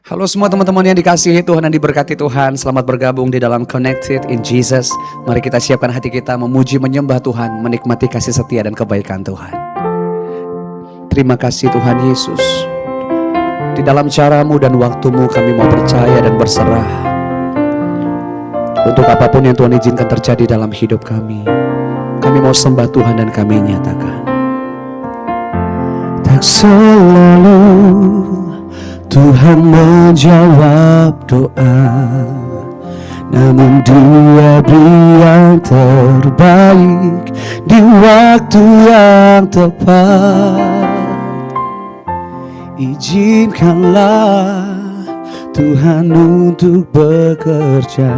Halo semua teman-teman yang dikasihi Tuhan dan diberkati Tuhan. Selamat bergabung di dalam Connected in Jesus. Mari kita siapkan hati kita memuji menyembah Tuhan, menikmati kasih setia dan kebaikan Tuhan. Terima kasih Tuhan Yesus. Di dalam caramu dan waktumu kami mau percaya dan berserah. Untuk apapun yang Tuhan izinkan terjadi dalam hidup kami, kami mau sembah Tuhan dan kami nyatakan. Tak selalu Tuhan menjawab doa, namun Dia beri yang terbaik di waktu yang tepat. Izinkanlah Tuhan untuk bekerja,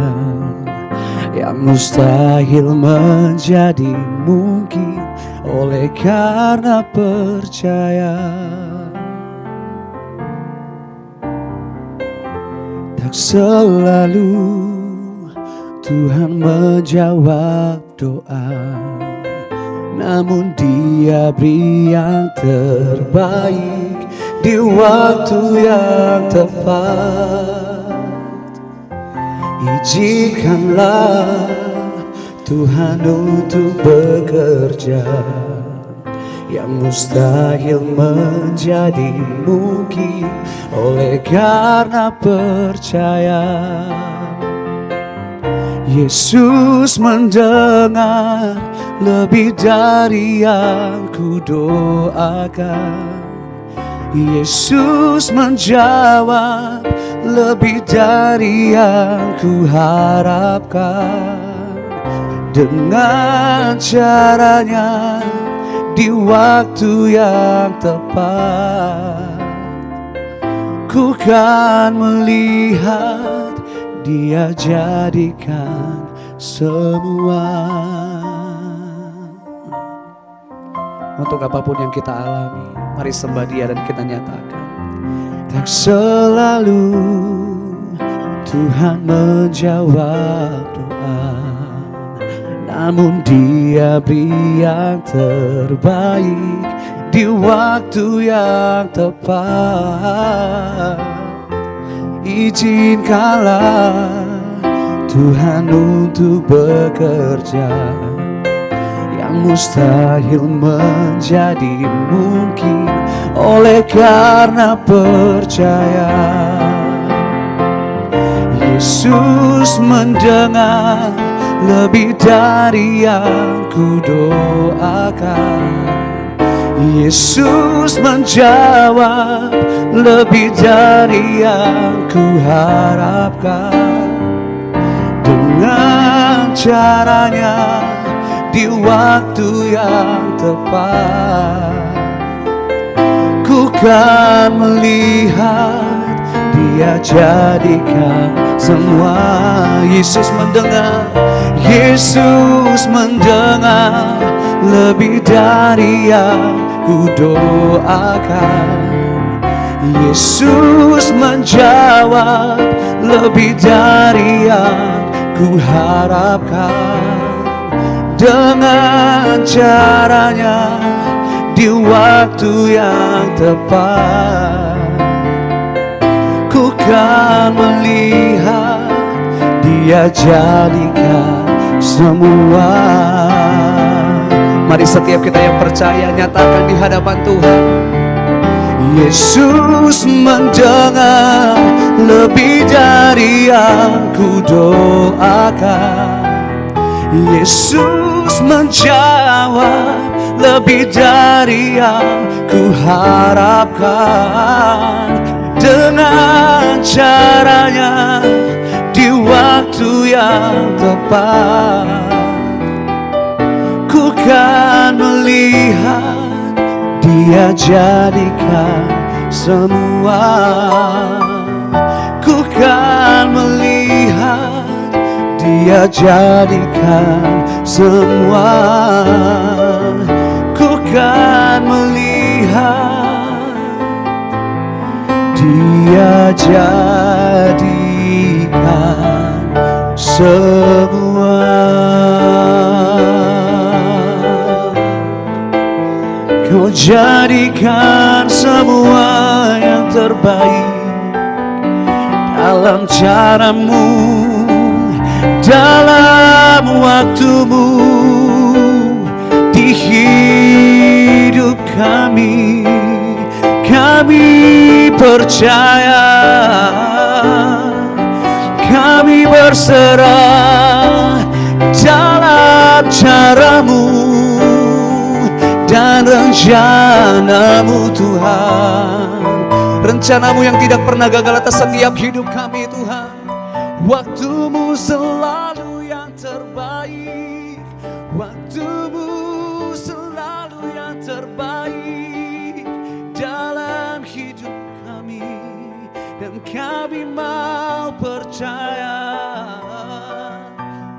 yang mustahil menjadi mungkin oleh karena percaya. Tak selalu Tuhan menjawab doa, namun Dia beri yang terbaik di waktu yang tepat. Izinkanlah Tuhan untuk bekerja, yang mustahil menjadi mungkin oleh karena percaya. Yesus mendengar lebih dari yang kudoakan. Yesus menjawab lebih dari yang kuharapkan. Dengan caranya di waktu yang tepat, ku kan melihat Dia jadikan semua. Untuk apapun yang kita alami, mari sembah Dia dan kita nyatakan. Tak selalu Tuhan menjawab doa, namun Dia beri yang terbaik di waktu yang tepat. Izinkanlah Tuhan untuk bekerja, yang mustahil menjadi mungkin oleh karena percaya. Yesus mendengar lebih dari yang kudoakan. Yesus menjawab lebih dari yang kuharapkan. Dengan caranya di waktu yang tepat, ku kan melihat Dia jadikan semua. Yesus mendengar, Yesus mendengar lebih dari yang kudoakan. Yesus menjawab lebih dari yang kuharapkan. Dengan caranya di waktu yang tepat, ku kan melihat Dia jadikan semua. Mari setiap kita yang percaya nyatakan di hadapan Tuhan. Yesus mendengar lebih dari yang kudoakan. Yesus menjawab lebih dari yang kuharapkan. Dengan caranya di waktu yang tepat, ku kan melihat Dia jadikan semua. Ku kan melihat Dia jadikan semua. Ku kan melihat Dia jadikan semua. Kau jadikan semua yang terbaik dalam caramu, dalam waktumu di hidup kami. Kami percaya, kami berserah dalam caramu dan rencanamu Tuhan. Rencanamu yang tidak pernah gagal atas setiap hidup kami Tuhan. Waktumu selalu yang terbaik, waktumu selalu yang terbaik dalam hidup kami. Dan kami mau percaya,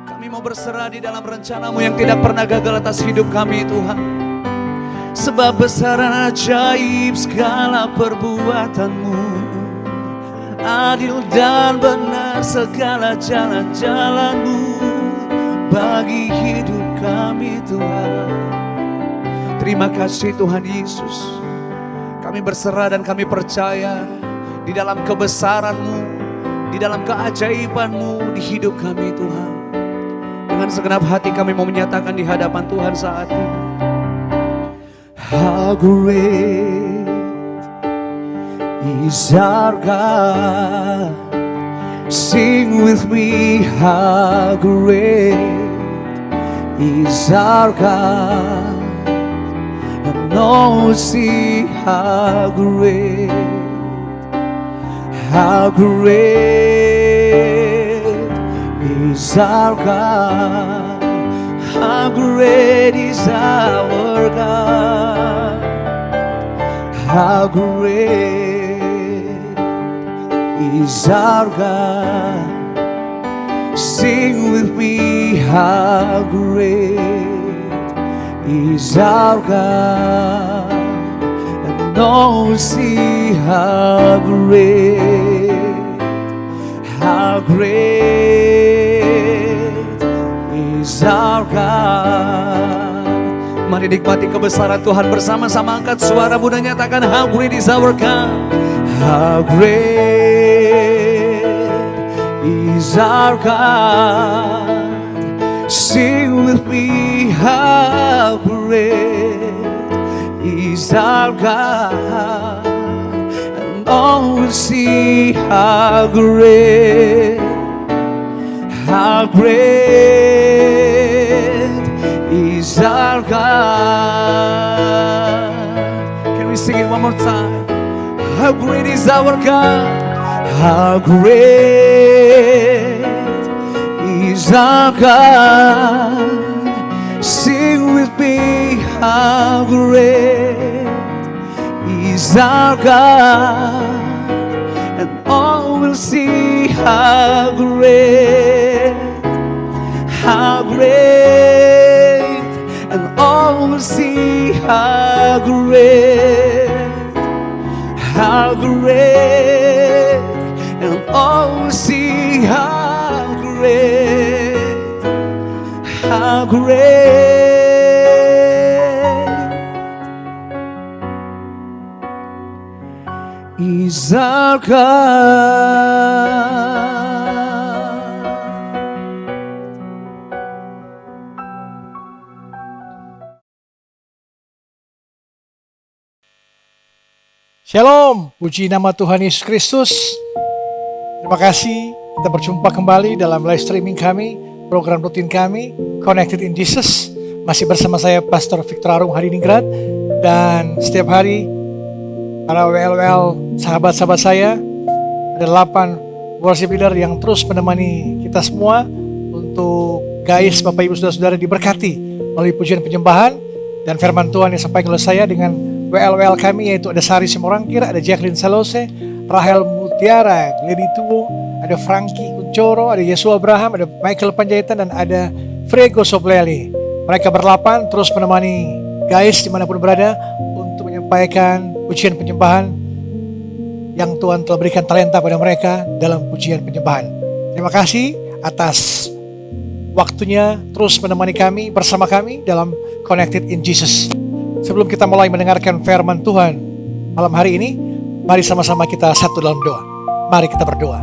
kami mau berserah di dalam rencanamu yang tidak pernah gagal atas hidup kami Tuhan. Sebab besar dan ajaib segala perbuatanmu, adil dan benar segala jalan-jalanmu bagi hidup kami Tuhan. Terima kasih Tuhan Yesus. Kami berserah dan kami percaya di dalam kebesaran-Mu, di dalam keajaiban-Mu di hidup kami Tuhan. Dengan segenap hati kami mau menyatakan di hadapan Tuhan saat ini. How great is our God. Sing with me, how great is our God. And all will see how great is our God. How great is our God. How great is our God. Sing with me, how great is our God. And all will see how great is our God. Mari nikmati kebesaran Tuhan bersama-sama. Angkat suara Bunda, nyatakan how great is our God. How great is our God. Sing with me, how great is our God. And all will see how great is our God. Can we sing it one more time? How great is our God. How great is our God. Sing with me, how great is our God. And all will see how great, and all will see how great, and all will see how great is our God. Shalom, puji nama Tuhan Yesus Kristus. Terima kasih kita berjumpa kembali dalam live streaming kami, program rutin kami, Connected in Jesus. Masih bersama saya Pastor Victor Arung Hadiningrat. Dan setiap hari para WLWL sahabat-sahabat saya, ada 8 worship leader yang terus menemani kita semua untuk guys, Bapak Ibu Saudara-saudara diberkati melalui pujian penyembahan dan firman Tuhan yang disampaikan oleh saya dengan WLWL kami, yaitu ada Sari Simorangkir, ada Jacqueline Salose, Rahel Mutiara, Lady Tuwo, ada Frankie Kuncoro, ada Yesus Abraham, ada Michael Panjaitan, dan ada Frego Sopleli. Mereka berlapan terus menemani guys dimanapun berada untuk menyampaikan pujian penyembahan yang Tuhan telah berikan talenta pada mereka dalam pujian penyembahan. Terima kasih atas waktunya terus menemani kami, bersama kami dalam Connected in Jesus. Sebelum kita mulai mendengarkan firman Tuhan malam hari ini, mari sama-sama kita satu dalam doa. Mari kita berdoa.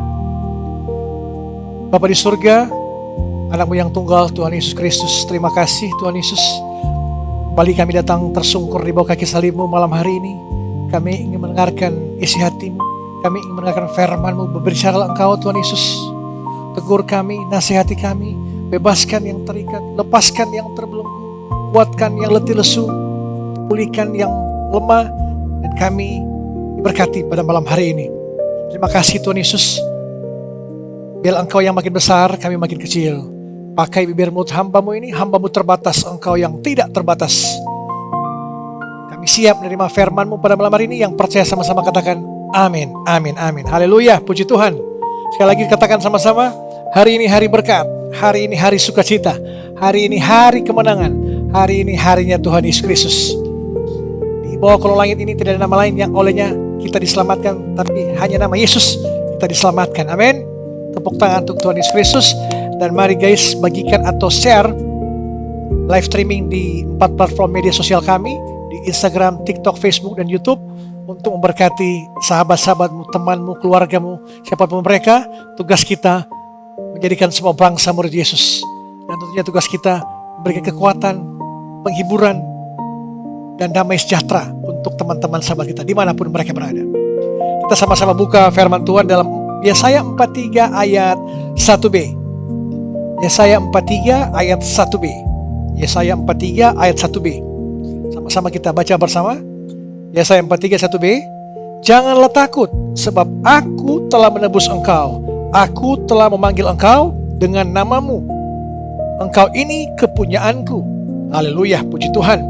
Bapa di surga, Anak-Mu yang tunggal, Tuhan Yesus Kristus, terima kasih Tuhan Yesus. Kembali kami datang tersungkur di bawah kaki salib-Mu malam hari ini. Kami ingin mendengarkan isi hati-Mu, kami ingin mendengarkan firman-Mu. Berbicaralah Engkau Tuhan Yesus. Tegur kami, nasihati kami, bebaskan yang terikat, lepaskan yang terbelenggu, kuatkan yang letih lesu, pulihkan yang lemah, dan kami diberkati pada malam hari ini. Terima kasih Tuhan Yesus. Biar Engkau yang makin besar, kami makin kecil. Pakai bibir mulut hamba-Mu ini, hamba-Mu terbatas, Engkau yang tidak terbatas. Kami siap menerima firman-Mu pada malam hari ini. Yang percaya sama-sama katakan amin, amin, amin. Haleluya, puji Tuhan. Sekali lagi katakan sama-sama, hari ini hari berkat, hari ini hari sukacita, hari ini hari kemenangan, hari ini harinya Tuhan Yesus Kristus. Di bawah kolong langit ini tidak ada nama lain yang olehnya kita diselamatkan, tapi hanya nama Yesus kita diselamatkan. Amin. Tepuk tangan untuk Tuhan Yesus Kristus. Dan mari guys, bagikan atau share live streaming di 4 platform media sosial kami, di Instagram, TikTok, Facebook, dan YouTube, untuk memberkati sahabat-sahabatmu, temanmu, keluargamu, siapapun mereka. Tugas kita menjadikan semua bangsa murid Yesus. Dan tentunya tugas kita memberikan kekuatan, penghiburan, dan damai sejahtera untuk teman-teman sahabat kita dimanapun mereka berada. Kita sama-sama buka firman Tuhan dalam Yesaya 43 ayat 1b. Yesaya 43 ayat 1b. Yesaya 43 ayat 1b. Sama-sama kita baca bersama. Yesaya 43 1b. Janganlah takut, sebab aku telah menebus engkau. Aku telah memanggil engkau dengan namamu. Engkau ini kepunyaanku. Haleluya, puji Tuhan.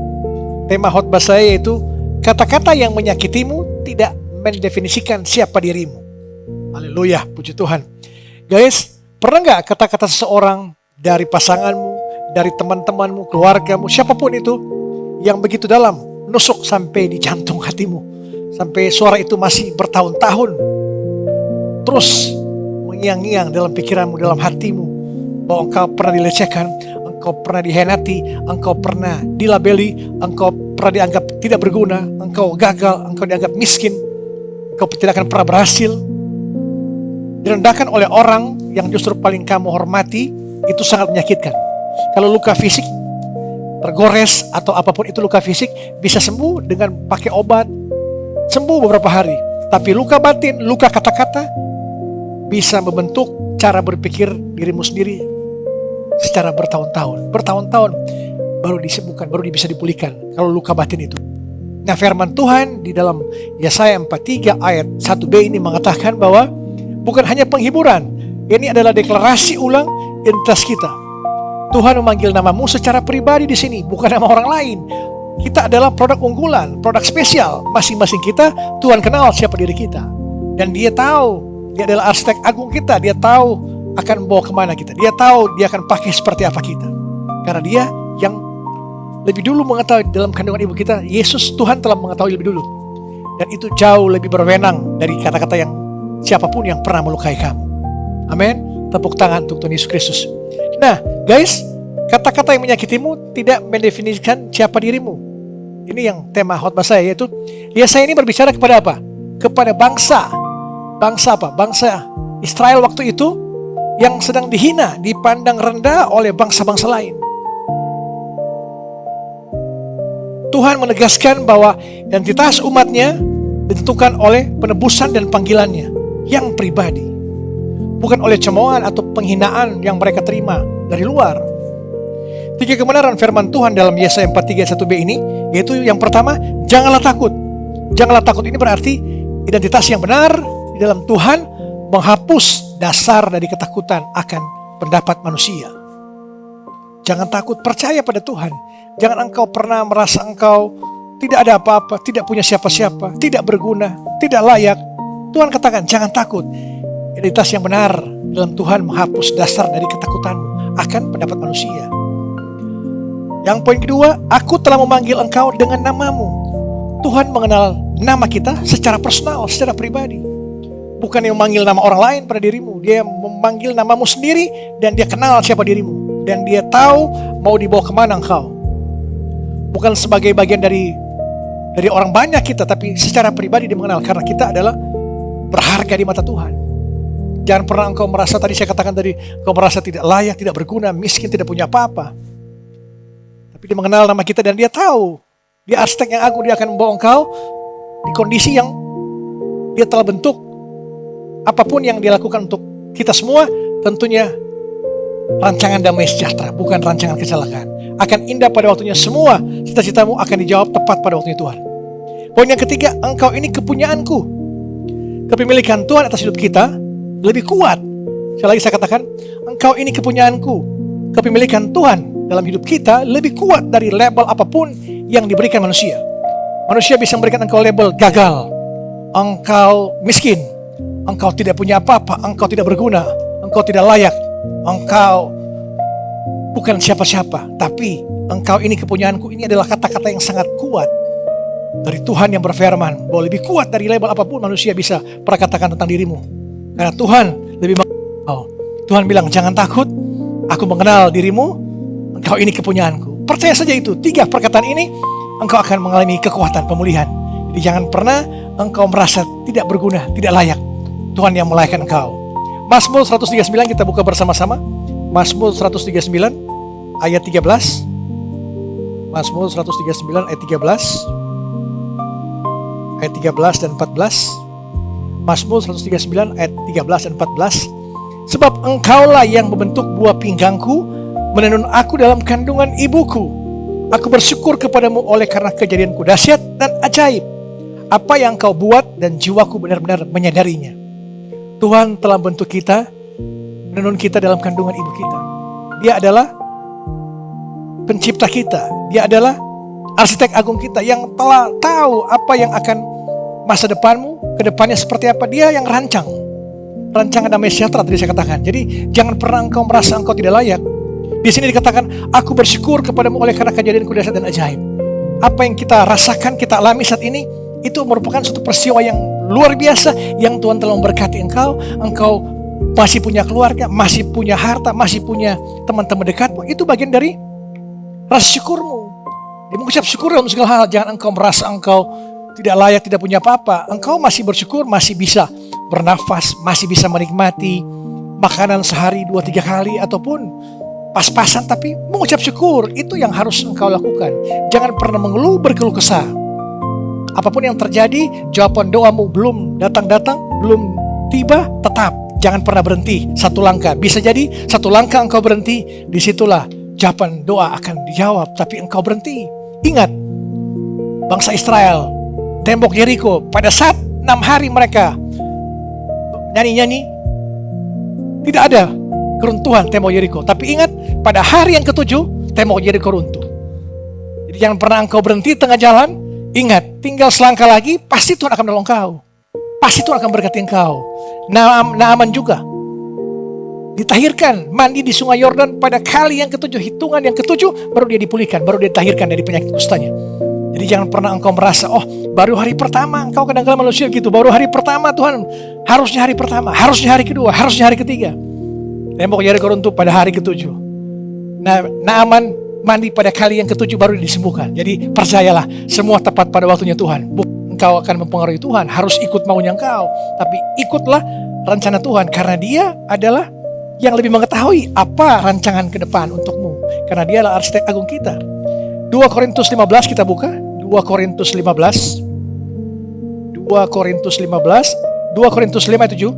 Tema khotbah saya yaitu kata-kata yang menyakitimu tidak mendefinisikan siapa dirimu. Haleluya, puji Tuhan. Guys, pernah gak kata-kata seseorang dari pasanganmu, dari teman-temanmu, keluargamu, siapapun itu, yang begitu dalam, nusuk sampai di jantung hatimu, sampai suara itu masih bertahun-tahun terus mengiang-ngiang dalam pikiranmu, dalam hatimu, bahwa engkau pernah dilecehkan, engkau pernah dihianati, engkau pernah dilabeli, engkau pernah dianggap tidak berguna, engkau gagal, engkau dianggap miskin, engkau tidak akan pernah berhasil, direndahkan oleh orang yang justru paling kamu hormati. Itu sangat menyakitkan. Kalau luka fisik tergores atau apapun itu luka fisik bisa sembuh dengan pakai obat, sembuh beberapa hari. Tapi luka batin, luka kata-kata bisa membentuk cara berpikir dirimu sendiri secara bertahun-tahun. Bertahun-tahun baru disembuhkan, baru bisa dipulihkan kalau luka batin itu. Nah, firman Tuhan di dalam Yesaya 43 ayat 1b ini mengatakan bahwa bukan hanya penghiburan, ini adalah deklarasi ulang identitas kita. Tuhan memanggil namamu secara pribadi di sini, bukan nama orang lain. Kita adalah produk unggulan, produk spesial. Masing-masing kita, Tuhan kenal siapa diri kita. Dan Dia tahu, Dia adalah arsitek agung kita. Dia tahu akan bawa kemana kita. Dia tahu Dia akan pakai seperti apa kita. Karena Dia yang lebih dulu mengetahui dalam kandungan ibu kita. Yesus, Tuhan telah mengetahui lebih dulu. Dan itu jauh lebih berwenang dari kata-kata yang siapapun yang pernah melukai kamu. Amin. Tepuk tangan untuk Tuhan Yesus Kristus. Nah, guys, kata-kata yang menyakitimu tidak mendefinisikan siapa dirimu. Ini yang tema khotbah saya, yaitu Yesaya ini berbicara kepada apa? Kepada bangsa. Bangsa apa? Bangsa Israel waktu itu yang sedang dihina, dipandang rendah oleh bangsa-bangsa lain. Tuhan menegaskan bahwa identitas umatnya ditentukan oleh penebusan dan panggilannya yang pribadi, bukan oleh cemoohan atau penghinaan yang mereka terima dari luar. 3 kebenaran firman Tuhan dalam Yesaya 43 1b ini, yaitu yang pertama, janganlah takut. Janganlah takut ini berarti identitas yang benar di dalam Tuhan menghapus dasar dari ketakutan akan pendapat manusia. Jangan takut, percaya pada Tuhan. Jangan engkau pernah merasa engkau tidak ada apa-apa, tidak punya siapa-siapa, tidak berguna, tidak layak. Tuhan katakan, jangan takut. Identitas yang benar dalam Tuhan menghapus dasar dari ketakutanmu akan pendapat manusia. Yang poin kedua, aku telah memanggil engkau dengan namamu. Tuhan mengenal nama kita secara personal, secara pribadi. Bukan yang memanggil nama orang lain pada dirimu. Dia memanggil namamu sendiri dan Dia kenal siapa dirimu. Dan Dia tahu mau dibawa kemana engkau. Bukan sebagai bagian dari orang banyak kita, tapi secara pribadi Dia mengenal. Karena kita adalah berharga di mata Tuhan. Jangan pernah engkau merasa, tadi saya katakan tadi, engkau merasa tidak layak, tidak berguna, miskin, tidak punya apa-apa. Tapi dia mengenal nama kita dan dia tahu, dia arsitek yang agung, dia akan membawa engkau di kondisi yang dia telah bentuk. Apapun yang dia lakukan untuk kita semua, tentunya rancangan damai sejahtera, bukan rancangan kecelakaan. Akan indah pada waktunya, semua cita-citamu akan dijawab tepat pada waktunya Tuhan. Poin yang ketiga, engkau ini kepunyaanku. Kepemilikan Tuhan atas hidup kita lebih kuat. Sekali lagi saya katakan, engkau ini kepunyaanku. Kepemilikan Tuhan dalam hidup kita lebih kuat dari label apapun yang diberikan manusia. Manusia bisa memberikan engkau label gagal, engkau miskin, engkau tidak punya apa-apa, engkau tidak berguna, engkau tidak layak, engkau bukan siapa-siapa. Tapi engkau ini kepunyaanku, ini adalah kata-kata yang sangat kuat dari Tuhan yang berfirman bahwa lebih kuat dari label apapun manusia bisa perkatakan tentang dirimu. Karena Tuhan lebih mengenal. Tuhan bilang, jangan takut, aku mengenal dirimu, engkau ini kepunyaanku. Percaya saja itu, 3 perkataan ini, engkau akan mengalami kekuatan pemulihan. Jadi jangan pernah engkau merasa tidak berguna, tidak layak. Tuhan yang melayakkan engkau. Mazmur 139 kita buka bersama-sama. Mazmur 139 ayat 13. Mazmur 139 ayat 13. Ayat 13 dan 14. Mazmur 139 ayat 13 dan 14. Sebab engkaulah yang membentuk buah pinggangku, menenun aku dalam kandungan ibuku. Aku bersyukur kepadamu oleh karena kejadianku dahsyat dan ajaib. Apa yang kau buat dan jiwaku benar-benar menyadarinya. Tuhan telah membentuk kita, menenun kita dalam kandungan ibu kita. Dia adalah pencipta kita. Dia adalah arsitek agung kita yang telah tahu apa yang akan masa depanmu, kedepannya seperti apa. Dia yang rancang. Rancangan damai sejahtera tadi saya katakan. Jadi jangan pernah engkau merasa engkau tidak layak. Di sini dikatakan, aku bersyukur kepadamu oleh karena kejadianku dahsyat dan ajaib. Apa yang kita rasakan, kita alami saat ini, itu merupakan suatu peristiwa yang luar biasa yang Tuhan telah memberkati engkau. Engkau masih punya keluarga, masih punya harta, masih punya teman-teman dekatmu. Itu bagian dari rasa syukurmu. Dia mengucap syukur dalam segala hal. Jangan engkau merasa engkau tidak layak, tidak punya apa-apa. Engkau masih bersyukur, masih bisa bernafas, masih bisa menikmati makanan sehari 2-3 kali ataupun pas-pasan, tapi mengucap syukur. Itu yang harus engkau lakukan. Jangan pernah mengeluh, berkeluh kesah. Apapun yang terjadi, jawaban doamu belum datang-datang, belum tiba, tetap jangan pernah berhenti. 1 langkah, bisa jadi 1 langkah engkau berhenti, disitulah jawaban doa akan dijawab. Tapi engkau berhenti. Ingat, bangsa Israel, tembok Yeriko, pada saat 6 hari mereka nyanyi-nyanyi, tidak ada keruntuhan tembok Yeriko. Tapi ingat, pada hari yang ke-7 tembok Yeriko runtuh. Jadi jangan pernah engkau berhenti tengah jalan. Ingat, tinggal selangkah lagi, pasti Tuhan akan menolong engkau. Pasti Tuhan akan berkati engkau. Naaman juga ditahirkan, mandi di sungai Yordan pada kali yang ke-7, hitungan yang ke-7 baru dia dipulihkan, baru dia ditahirkan dari penyakit kustanya. Jadi jangan pernah engkau merasa, oh baru hari pertama. Engkau kadang-kadang manusia gitu, baru hari pertama Tuhan. Harusnya hari pertama, harusnya hari kedua, harusnya hari ketiga. Tembok Yeriko runtuh pada hari ke-7. Naaman mandi pada kali yang ke-7 baru disembuhkan. Jadi percayalah, semua tepat pada waktunya Tuhan. Bukan engkau akan mempengaruhi Tuhan, harus ikut maunya engkau. Tapi ikutlah rencana Tuhan, karena dia adalah yang lebih mengetahui apa rancangan ke depan untukmu. Karena dia adalah arsitek agung kita. 2 Korintus 15 kita buka. 2 Korintus 15. 2 Korintus 15. 2 Korintus 5 ayat 7.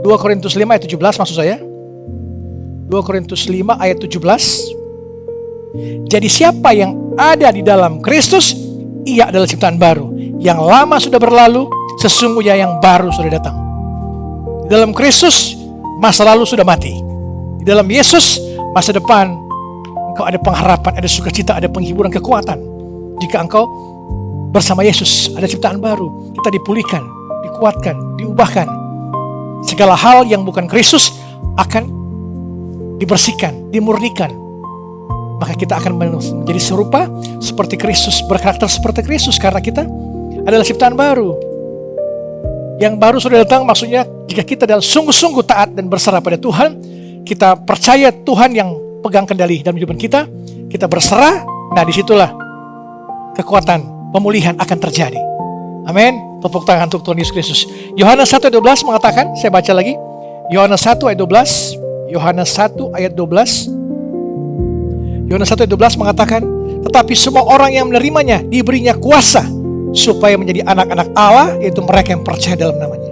2 Korintus 5 ayat 17 maksud saya. 2 Korintus 5 ayat 17. Jadi siapa yang ada di dalam Kristus, ia adalah ciptaan baru. Yang lama sudah berlalu, sesungguhnya yang baru sudah datang. Di dalam Kristus, masa lalu sudah mati. Di dalam Yesus, masa depan engkau ada pengharapan, ada sukacita, ada penghiburan, kekuatan. Jika engkau bersama Yesus, ada ciptaan baru. Kita dipulihkan, dikuatkan, diubahkan. Segala hal yang bukan Kristus akan dibersihkan, dimurnikan. Maka kita akan menjadi serupa seperti Kristus, berkarakter seperti Kristus, karena kita adalah ciptaan baru. Yang baru sudah datang, maksudnya jika kita adalah sungguh-sungguh taat dan berserah pada Tuhan, kita percaya Tuhan yang pegang kendali dalam hidup kita, kita berserah, nah disitulah kekuatan pemulihan akan terjadi. Amin. Tepuk tangan untuk Tuhan Yesus Kristus. Yohanes 1:12 mengatakan, saya baca lagi, Yohanes 1 ayat 12. Yohanes 1 ayat 12. Yohanes 1 ayat 12 mengatakan, tetapi semua orang yang menerimanya diberinya kuasa supaya menjadi anak-anak Allah, yaitu mereka yang percaya dalam namanya.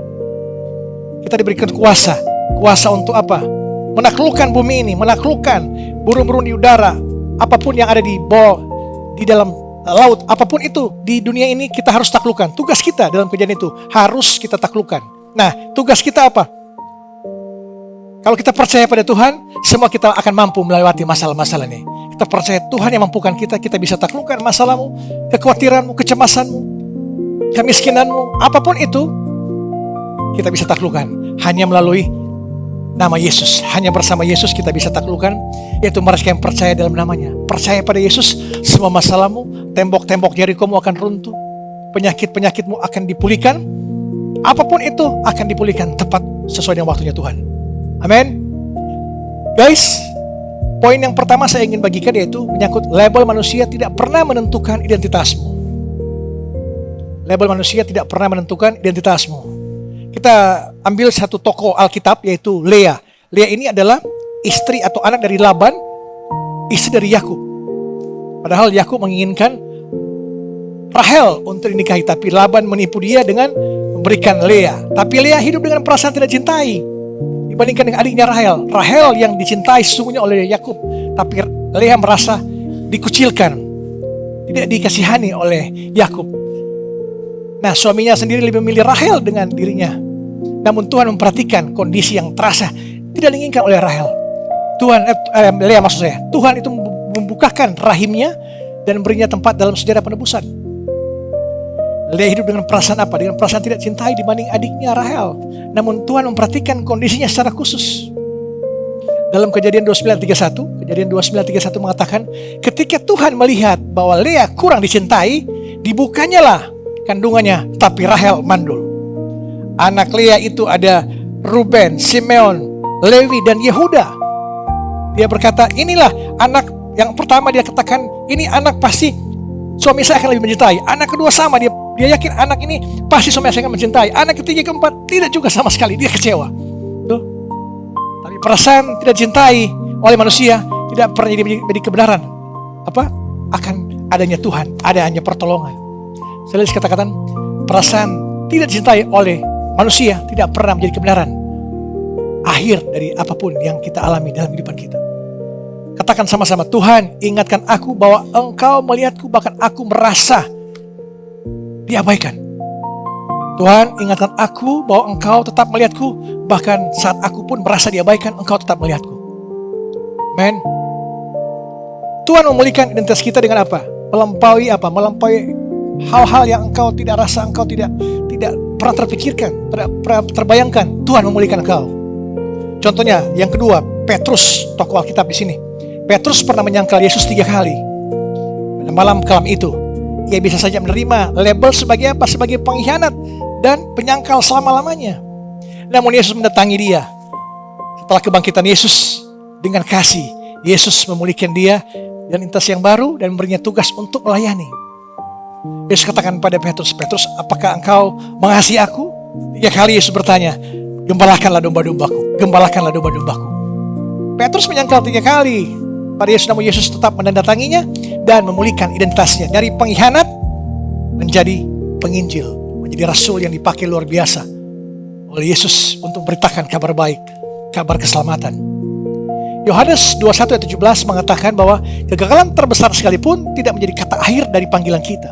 Kita diberikan kuasa. Kuasa untuk apa? Menaklukkan bumi ini, menaklukkan burung-burung di udara, apapun yang ada di bawah, di dalam laut, apapun itu di dunia ini kita harus taklukkan. Tugas kita dalam kejadian itu harus kita taklukkan. Nah, tugas kita apa? Kalau kita percaya pada Tuhan, semua kita akan mampu melewati masalah-masalah ini. Kita percaya Tuhan yang mampukan kita, kita bisa taklukkan masalahmu, kekhawatiranmu, kecemasanmu, kemiskinanmu, apapun itu, kita bisa taklukkan. Hanya melalui nama Yesus, hanya bersama Yesus kita bisa taklukkan, yaitu mereka yang percaya dalam namanya. Percaya pada Yesus, semua masalahmu, tembok-tembok Yerikomu akan runtuh, penyakit-penyakitmu akan dipulihkan, apapun itu akan dipulihkan tepat sesuai dengan waktunya Tuhan. Amin. Guys, poin yang pertama saya ingin bagikan yaitu menyangkut label manusia tidak pernah menentukan identitasmu. Label manusia tidak pernah menentukan identitasmu. Kita ambil satu tokoh Alkitab yaitu Lea. Lea ini adalah istri atau anak dari Laban, istri dari Yakub. Padahal Yakub menginginkan Rahel untuk dinikahi, tapi Laban menipu dia dengan memberikan Lea. Tapi Lea hidup dengan perasaan tidak cintai dibandingkan dengan adiknya Rahel. Rahel yang dicintai sesungguhnya oleh Yakub, tapi Lea merasa dikucilkan, tidak dikasihani oleh Yakub. Nah, suaminya sendiri lebih memilih Rahel dengan dirinya. Namun Tuhan memperhatikan kondisi yang terasa tidak diinginkan oleh Rahel. Lea maksud saya. Tuhan itu membukakan rahimnya dan memberinya tempat dalam sejarah penebusan. Lea hidup dengan perasaan apa? Dengan perasaan tidak cintai dibanding adiknya Rahel. Namun Tuhan memperhatikan kondisinya secara khusus. Dalam Kejadian 29:31 mengatakan, ketika Tuhan melihat bahwa Lea kurang dicintai, dibukanyalah kandungannya, tapi Rahel mandul. Anak Lea itu ada Ruben, Simeon, Lewi, dan Yehuda. Dia berkata, inilah anak yang pertama, dia katakan, ini anak pasti suami saya akan lebih mencintai. Anak kedua sama, dia yakin anak ini pasti suami saya akan mencintai. Anak ketiga, keempat, tidak juga sama sekali, dia kecewa. Tuh. Tapi perasaan tidak cintai oleh manusia tidak pernah jadi kebenaran. Apa? Akan adanya Tuhan, adanya pertolongan. Saya katakan, perasaan tidak dicintai oleh manusia tidak pernah menjadi kebenaran akhir dari apapun yang kita alami dalam kehidupan kita. Katakan sama-sama, Tuhan ingatkan aku bahwa Engkau melihatku, bahkan aku merasa diabaikan. Tuhan ingatkan aku bahwa Engkau tetap melihatku, bahkan saat aku pun merasa diabaikan, Engkau tetap melihatku. Amen. Tuhan memulihkan identitas kita dengan apa? Melampaui apa? Melampaui hal-hal yang engkau tidak rasa, engkau tidak pernah terpikirkan, tidak pernah terbayangkan. Tuhan memulihkan engkau. Contohnya yang kedua, Petrus, tokoh Alkitab di sini. Petrus pernah menyangkal Yesus 3 kali. Pada malam kelam itu, ia bisa saja menerima label sebagai apa? Sebagai pengkhianat dan penyangkal selama-lamanya. Namun Yesus mendatangi dia. Setelah kebangkitan Yesus, dengan kasih, Yesus memulihkan dia dan identitas yang baru dan memberinya tugas untuk melayani. Yesus katakan pada Petrus, Petrus, apakah engkau mengasihi aku? 3 kali Yesus bertanya, gembalakanlah domba-dombaku, gembalakanlah domba-dombaku. Petrus menyangkal 3 kali pada Yesus, namun Yesus tetap mendatanginya dan memulihkan identitasnya dari pengkhianat menjadi penginjil, menjadi rasul yang dipakai luar biasa oleh Yesus untuk memberitakan kabar baik, kabar keselamatan. Yohanes 21 ayat 17 mengatakan bahwa kegagalan terbesar sekalipun tidak menjadi kata akhir dari panggilan kita.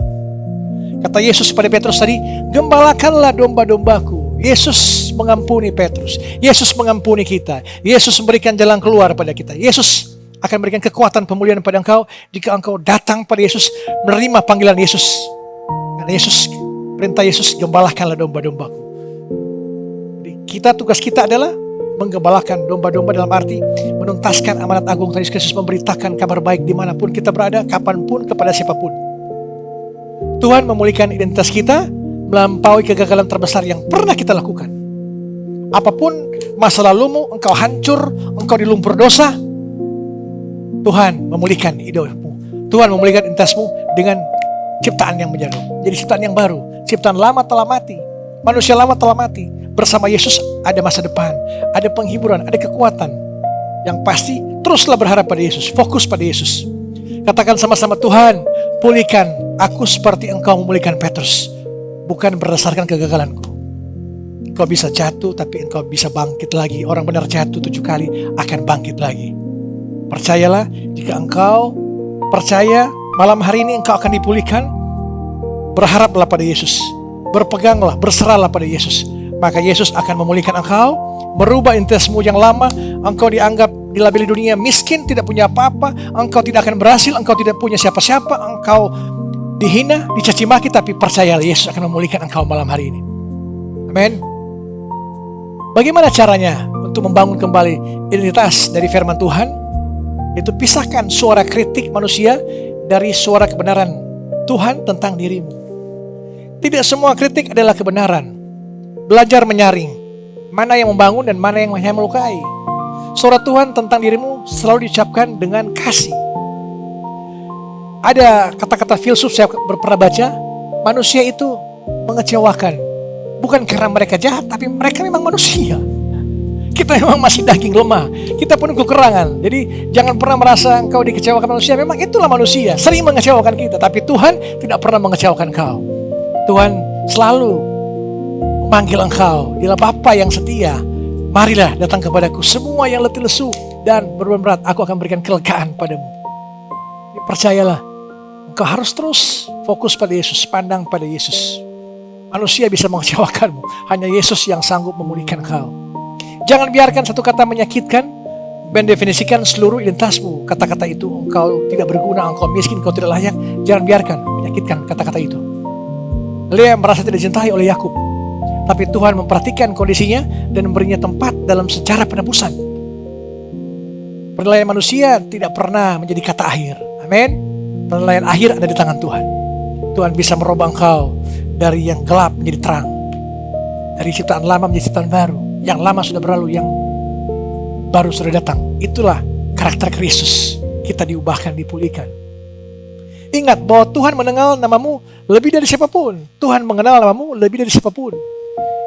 Kata Yesus pada Petrus tadi, gembalakanlah domba-dombaku. Yesus mengampuni Petrus. Yesus mengampuni kita. Yesus memberikan jalan keluar pada kita. Yesus akan memberikan kekuatan pemulihan pada engkau jika engkau datang pada Yesus, menerima panggilan Yesus. Karena Yesus, perintah Yesus, gembalakanlah domba-dombaku. Jadi tugas kita adalah menggembalakan domba-domba, dalam arti menuntaskan amanat agung Yesus Kristus, memberitakan kabar baik dimanapun kita berada, kapanpun, kepada siapapun. Tuhan memulihkan identitas kita melampaui kegagalan terbesar yang pernah kita lakukan. Apapun masa lalumu, engkau hancur, engkau di lumpur dosa, Tuhan memulihkan hidupmu. Tuhan memulihkan identitasmu dengan ciptaan yang baru. Jadi ciptaan yang baru. Ciptaan lama telah mati. Manusia lama telah mati. bersama Yesus ada masa depan, ada penghiburan, ada kekuatan. Yang pasti teruslah berharap pada Yesus, fokus pada Yesus. Katakan sama-sama, Tuhan, pulihkan aku seperti Engkau memulihkan Petrus, bukan berdasarkan kegagalanku. Engkau bisa jatuh, tapi Engkau bisa bangkit lagi. Orang benar jatuh 7 kali, akan bangkit lagi. Percayalah, jika engkau percaya malam hari ini engkau akan dipulihkan, berharaplah pada Yesus, berpeganglah, berserahlah pada Yesus. Maka Yesus akan memulihkan engkau, merubah identitasmu yang lama. Engkau dianggap, dilabeli dunia miskin, tidak punya apa-apa, engkau tidak akan berhasil, engkau tidak punya siapa-siapa, engkau dihina, dicaci maki, tapi percayalah, Yesus akan memulihkan engkau malam hari ini. Amin. Bagaimana caranya untuk membangun kembali identitas dari firman Tuhan? Itu pisahkan suara kritik manusia dari suara kebenaran Tuhan tentang dirimu. Tidak semua kritik adalah kebenaran. Belajar menyaring mana yang membangun dan mana yang hanya melukai. Suara Tuhan tentang dirimu selalu diucapkan dengan kasih. Ada kata-kata filsuf saya pernah baca, manusia itu mengecewakan bukan karena mereka jahat, tapi mereka memang manusia. Kita memang masih daging lemah, kita penuh kekurangan. Jadi jangan pernah merasa engkau dikecewakan manusia. Memang itulah manusia, sering mengecewakan kita. Tapi Tuhan tidak pernah mengecewakan engkau. Tuhan selalu memanggil engkau, Dialah Bapa yang setia. Marilah datang kepadaku semua yang letih lesu dan beban berat, aku akan berikan kelegaan padamu. Percayalah, engkau harus terus fokus pada Yesus, pandang pada Yesus. Manusia bisa mengecewakanmu, hanya Yesus yang sanggup memulihkan engkau. Jangan biarkan satu kata menyakitkan mendefinisikan seluruh identitasmu. Kata-kata itu, engkau tidak berguna, engkau miskin, engkau tidak layak. Jangan biarkan menyakitkan kata-kata itu. Lea merasa tidak dicintai oleh Yakub, tapi Tuhan memperhatikan kondisinya dan memberinya tempat dalam sejarah penebusan. Penilaian manusia tidak pernah menjadi kata akhir. Amin. Penilaian akhir ada di tangan Tuhan. Tuhan bisa merubah engkau dari yang gelap menjadi terang, dari ciptaan lama menjadi ciptaan baru. Yang lama sudah berlalu, yang baru sudah datang. Itulah karakter Kristus. Kita diubahkan, dipulihkan. Ingat bahwa Tuhan mengenal namamu lebih dari siapapun. Tuhan mengenal namamu lebih dari siapapun.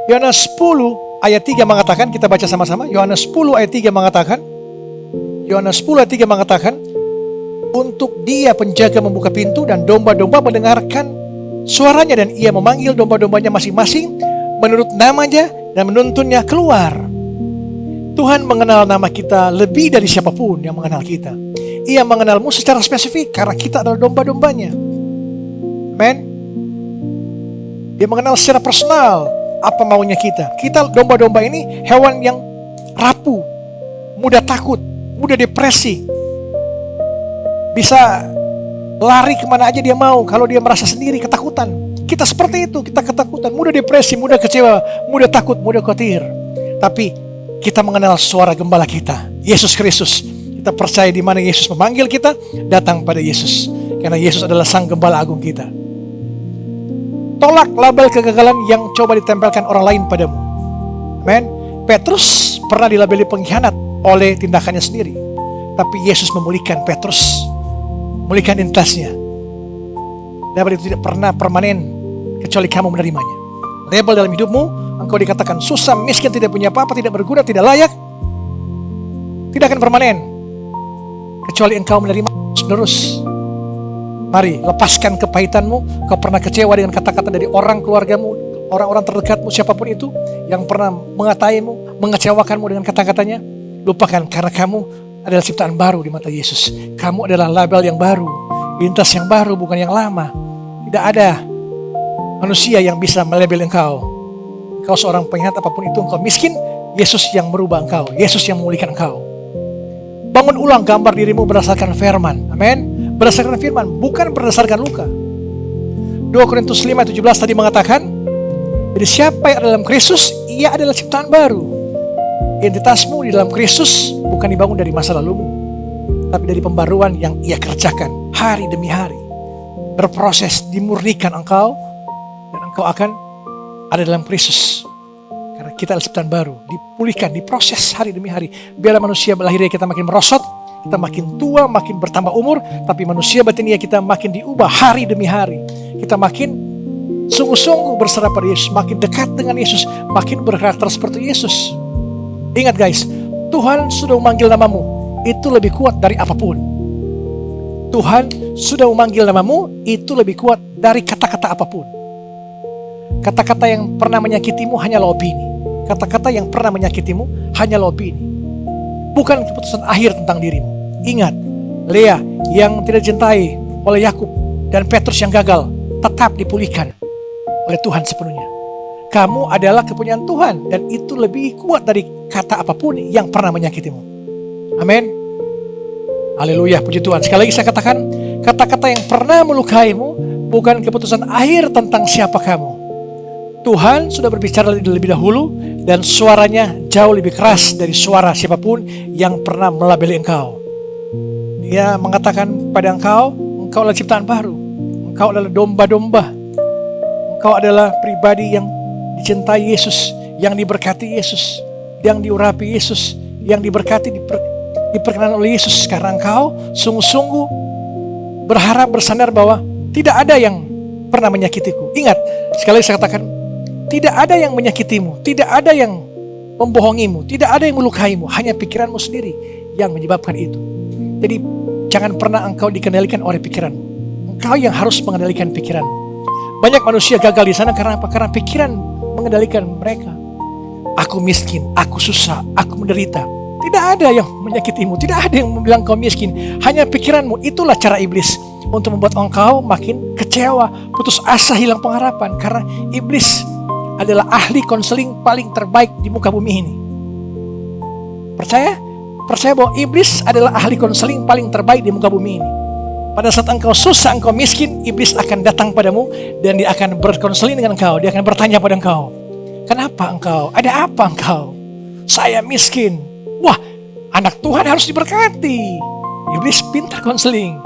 Yohanes 10 ayat 3 mengatakan, kita baca sama-sama. Yohanes 10 ayat 3 mengatakan, Yohanes 10 ayat 3 mengatakan, untuk Dia penjaga membuka pintu dan domba-domba mendengarkan suaranya, dan Ia memanggil domba-dombanya masing-masing menurut namanya dan menuntunnya keluar. Tuhan mengenal nama kita lebih dari siapapun yang mengenal kita. Ia mengenalmu secara spesifik karena kita adalah domba-dombanya. Amen. Dia mengenal secara personal apa maunya kita. Kita domba-domba ini hewan yang rapuh, mudah takut, mudah depresi. Bisa lari kemana aja dia mau kalau dia merasa sendiri, ketakutan. Kita seperti itu, kita ketakutan, mudah depresi, mudah kecewa, mudah takut, mudah khawatir. Tapi kita mengenal suara gembala kita, Yesus Kristus. Kita percaya di mana Yesus memanggil kita, datang pada Yesus. Karena Yesus adalah sang gembala agung kita. Tolak label kegagalan yang coba ditempelkan orang lain padamu. Amen. Petrus pernah dilabeli pengkhianat oleh tindakannya sendiri. Tapi Yesus memulihkan Petrus, memulihkan identitasnya. Label itu tidak pernah permanen kecuali kamu menerimanya. Label dalam hidupmu, engkau dikatakan susah, miskin, tidak punya apa-apa, tidak berguna, tidak layak, tidak akan permanen kecuali engkau menerima terus. Mari lepaskan kepahitanmu. Kau pernah kecewa dengan kata-kata dari orang keluargamu, orang-orang terdekatmu, siapapun itu yang pernah mengataimu, mengecewakanmu dengan kata-katanya. Lupakan, karena kamu adalah ciptaan baru di mata Yesus. Kamu adalah label yang baru, identitas yang baru, bukan yang lama. Tidak ada manusia yang bisa melabel engkau. Engkau seorang pengkhianat apapun itu, engkau miskin, Yesus yang merubah engkau, Yesus yang memulihkan engkau. Bangun ulang gambar dirimu berdasarkan firman. Amin. Berdasarkan firman, bukan berdasarkan luka. 2 Korintus 5:17 tadi mengatakan, jadi siapa yang ada dalam Kristus, ia adalah ciptaan baru. Identitasmu di dalam Kristus bukan dibangun dari masa lalumu, tapi dari pembaruan yang ia kerjakan hari demi hari. Berproses, dimurnikan engkau, dan engkau akan ada dalam Kristus. Karena kita adalah ciptaan baru, dipulihkan, diproses hari demi hari. Biarlah manusia lahirnya kita makin merosot, kita makin tua, makin bertambah umur, tapi manusia batinia kita makin diubah hari demi hari. Kita makin Sungguh-sungguh berserah pada Yesus, makin dekat dengan Yesus, makin berkarakter seperti Yesus. Ingat guys, Tuhan sudah memanggil namamu, itu lebih kuat dari apapun. Tuhan sudah memanggil namamu, itu lebih kuat dari kata-kata apapun. Kata-kata yang pernah menyakitimu hanyalah opini. Kata-kata yang pernah menyakitimu hanyalah opini. Bukan keputusan akhir tentang dirimu. Ingat, Lea yang tidak dicintai oleh Yakub dan Petrus yang gagal tetap dipulihkan oleh Tuhan sepenuhnya. Kamu adalah kepunyaan Tuhan dan itu lebih kuat dari kata apapun yang pernah menyakitimu. Amin. Haleluya, puji Tuhan. Sekali lagi saya katakan, kata-kata yang pernah melukaimu bukan keputusan akhir tentang siapa kamu. Tuhan sudah berbicara lebih dahulu dan suaranya jauh lebih keras dari suara siapapun yang pernah melabeli engkau. Dia mengatakan pada engkau adalah ciptaan baru. Engkau adalah domba-domba. Engkau adalah pribadi yang dicintai Yesus, yang diberkati Yesus, yang diurapi Yesus, yang diberkati, diperkenan oleh Yesus. Karena engkau sungguh-sungguh berharap, bersandar bahwa tidak ada yang pernah menyakitiku. Ingat, sekali lagi saya katakan, tidak ada yang menyakitimu, tidak ada yang membohongimu, tidak ada yang melukaimu, hanya pikiranmu sendiri yang menyebabkan itu. Jadi jangan pernah engkau dikendalikan oleh pikiranmu. Engkau yang harus mengendalikan pikiranmu. Banyak manusia gagal di sana karena apa? Karena pikiran mengendalikan mereka. Aku miskin, aku susah, aku menderita. Tidak ada yang menyakitimu, tidak ada yang bilang kau miskin. Hanya pikiranmu, itulah cara iblis untuk membuat engkau makin kecewa, putus asa, hilang pengharapan. Karena iblis adalah ahli konseling paling terbaik di muka bumi ini. Percaya? Percaya bahwa iblis adalah ahli konseling paling terbaik di muka bumi ini. Pada saat engkau susah, engkau miskin, iblis akan datang padamu dan dia akan berkonseling dengan engkau. Dia akan bertanya pada engkau, kenapa engkau? Ada apa engkau? Saya miskin. Wah, anak Tuhan harus diberkati. Iblis pintar konseling.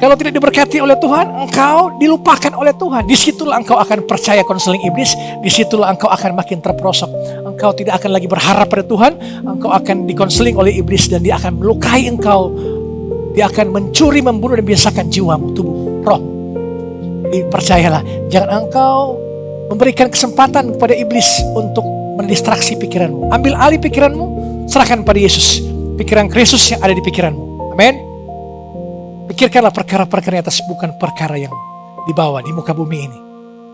Kalau tidak diberkati oleh Tuhan, engkau dilupakan oleh Tuhan. Disitulah engkau akan percaya konseling iblis. Disitulah engkau akan makin terperosok. Engkau tidak akan lagi berharap pada Tuhan. Engkau akan dikonseling oleh iblis dan dia akan melukai engkau. Dia akan mencuri, membunuh dan membinasakan jiwamu, tubuhmu, rohmu. Jadi percayalah, jangan engkau memberikan kesempatan kepada iblis untuk mendistraksi pikiranmu. Ambil alih pikiranmu, serahkan pada Yesus. Pikiran Kristus yang ada di pikiranmu. Amin. Pikirkanlah perkara-perkara yang atas, bukan perkara yang di bawah, di muka bumi ini.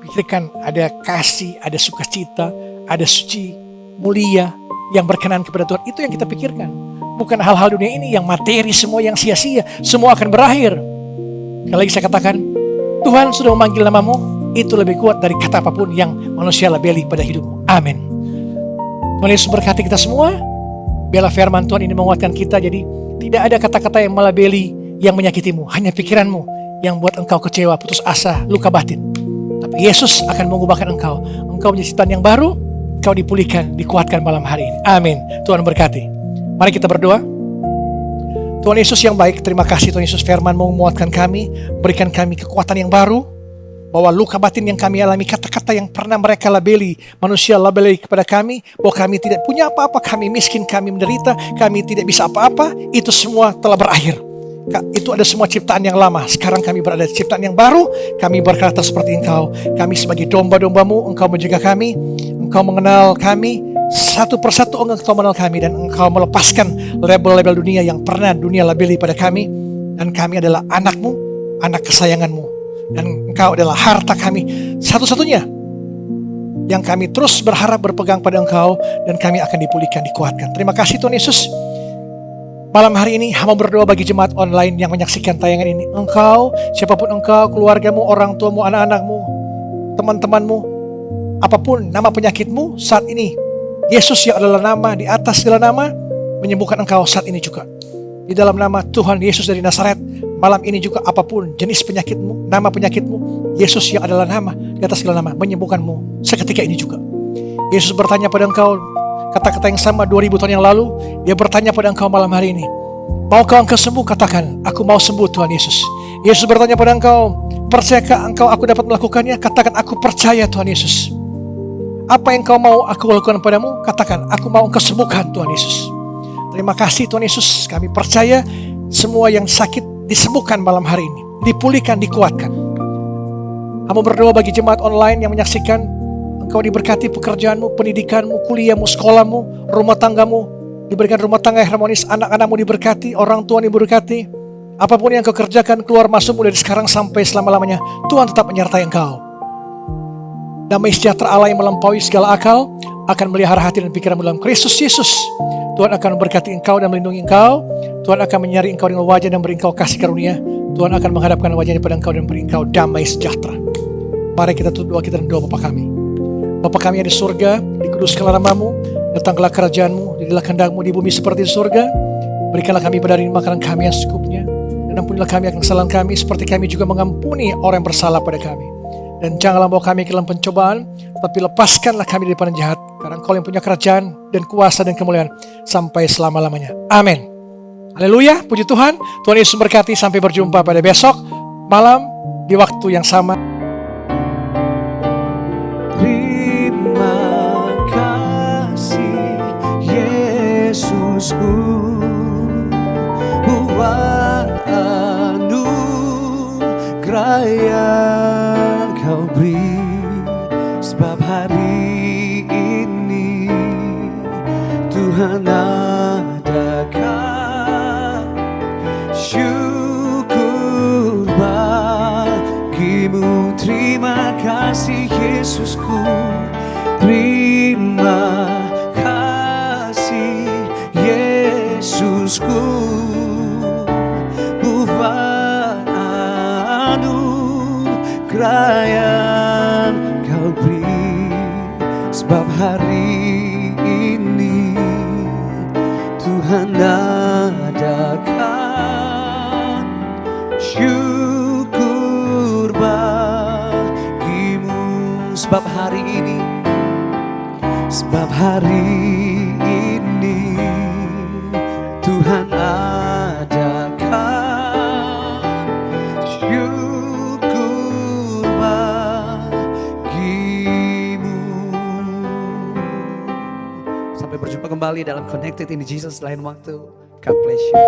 Pikirkan ada kasih, ada sukacita, ada suci, mulia, yang berkenan kepada Tuhan. Itu yang kita pikirkan. Bukan hal-hal dunia ini yang materi, semua yang sia-sia. Semua akan berakhir. Sekali lagi saya katakan, Tuhan sudah memanggil namamu, itu lebih kuat dari kata apapun yang manusia labeli pada hidupmu. Amin. Tuhan Yesus berkati kita semua. Biarlah firman Tuhan ini menguatkan kita. Jadi tidak ada kata-kata yang melabeli, yang menyakitimu, hanya pikiranmu yang buat engkau kecewa, putus asa, luka batin. Tapi Yesus akan mengubahkan engkau. Engkau menjadi ciptaan yang baru, engkau dipulihkan, dikuatkan malam hari ini. Amin. Tuhan berkati. Mari kita berdoa. Tuhan Yesus yang baik, terima kasih Tuhan Yesus, firman mau menguatkan kami, berikan kami kekuatan yang baru, bahwa luka batin yang kami alami, kata-kata yang pernah mereka labeli, manusia labeli kepada kami, bahwa kami tidak punya apa-apa, kami miskin, kami menderita, kami tidak bisa apa-apa, itu semua telah berakhir. Itu ada semua ciptaan yang lama. Sekarang kami berada di ciptaan yang baru. Kami berkata seperti engkau. Kami sebagai domba-dombamu, engkau menjaga kami, engkau mengenal kami, satu persatu engkau mengenal kami, dan engkau melepaskan label-label dunia yang pernah dunia labeli pada kami. Dan kami adalah anakmu, anak kesayanganmu, dan engkau adalah harta kami satu-satunya yang kami terus berharap berpegang pada engkau, dan kami akan dipulihkan, dikuatkan. Terima kasih Tuhan Yesus. Malam hari ini hamba berdoa bagi jemaat online yang menyaksikan tayangan ini. Engkau, siapapun engkau, keluargamu, orang tuamu, anak-anakmu, teman-temanmu, apapun nama penyakitmu saat ini, Yesus yang adalah nama di atas segala nama menyembuhkan engkau saat ini juga. Di dalam nama Tuhan Yesus dari Nazaret, malam ini juga apapun jenis penyakitmu, nama penyakitmu, Yesus yang adalah nama di atas segala nama menyembuhkanmu seketika ini juga. Yesus bertanya pada engkau kata-kata yang sama 2000 tahun yang lalu. Dia bertanya pada engkau malam hari ini, maukah engkau sembuh? Katakan, aku mau sembuh Tuhan Yesus. Yesus bertanya pada engkau, percayakah engkau aku dapat melakukannya? Katakan, aku percaya Tuhan Yesus. Apa yang engkau mau aku lakukan padamu? Katakan, aku mau engkau sembuhkan Tuhan Yesus. Terima kasih Tuhan Yesus. Kami percaya semua yang sakit disembuhkan malam hari ini, dipulihkan, dikuatkan. Hamba berdoa bagi jemaat online yang menyaksikan, Engkau diberkati pekerjaanmu, pendidikanmu, kuliahmu, sekolahmu, rumah tanggamu, diberikan rumah tangga yang harmonis, anak-anakmu diberkati, orang tua diberkati. Apapun yang kau kerjakan, keluar masuk mulai dari sekarang sampai selama-lamanya, Tuhan tetap menyertai engkau. Damai sejahtera Allah yang melampaui segala akal akan melihara hati dan pikiranmu dalam Kristus Yesus. Tuhan akan memberkati engkau dan melindungi engkau. Tuhan akan menyari engkau dengan wajah dan beri engkau kasih karunia. Tuhan akan menghadapkan wajahnya pada engkau dan beri engkau damai sejahtera. Mari kita tutup doa kita dan doa Bapa kami. Bapa kami yang di surga, dikuduskanlah namamu, datanglah kerajaanmu, jadilah kehendakmu di bumi seperti di surga. Berikanlah kami pada hari ini makanan kami yang secukupnya, dan ampunilah kami akan kesalahan kami, seperti kami juga mengampuni orang yang bersalah pada kami. Dan janganlah bawa kami ke dalam pencobaan, tapi lepaskanlah kami dari yang jahat, karena Engkau yang punya kerajaan dan kuasa dan kemuliaan sampai selama-lamanya. Amin. Haleluya, puji Tuhan. Tuhan Yesus berkati, sampai berjumpa pada besok malam di waktu yang sama. Yesusku, buat anugerah yang kau beri, sebab hari ini Tuhan adakan syukur bagimu. Terima kasih Yesusku, terima Yesusku, buat anugerah yang kau beri, sebab hari ini Tuhan adakan syukur bagimu. Sebab hari ini Tuhan adakan syukur bagimu. Sampai berjumpa kembali dalam Connected in Jesus lain waktu. God bless you.